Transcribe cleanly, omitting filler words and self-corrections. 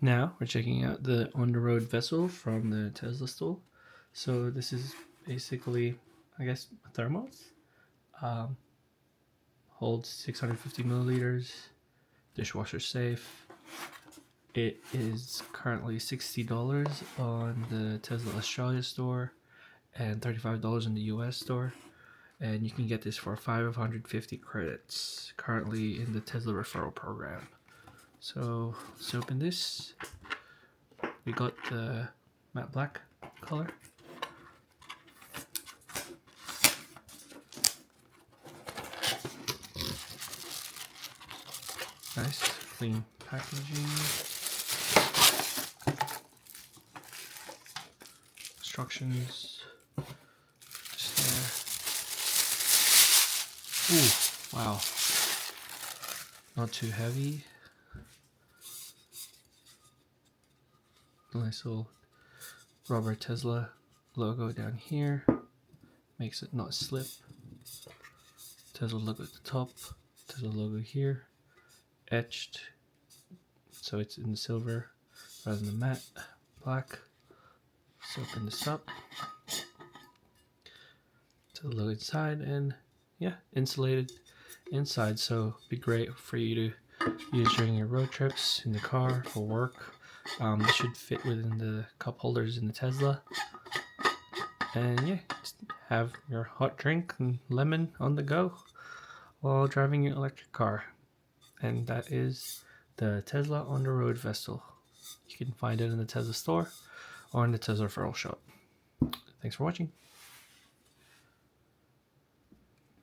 Now we're checking out the on-the-road vessel from the Tesla store. So this is basically, I guess, a thermos. Holds 650 milliliters, dishwasher safe. It is currently $60 on the Tesla Australia store and $35 in the US store. And you can get this for 550 credits, currently in the Tesla Referral Program. So let's open this. We got the matte black color. Nice, clean packaging. Instructions. Just there. Ooh, wow. Not too heavy. Nice little rubber Tesla logo down here. Makes it not slip. Tesla logo at the top. Tesla logo here. Etched. So it's in the silver rather than the matte black. Let's open this up. To the logo inside, and yeah, insulated inside, so it'd be great for you to use during your road trips in the car for work. This should fit within the cup holders in the Tesla, and yeah, just have your hot drink and lemon on the go while driving your electric car. And that is the Tesla on the road vessel. You can find it in the Tesla store or in the Tesla Referral shop. Thanks for watching.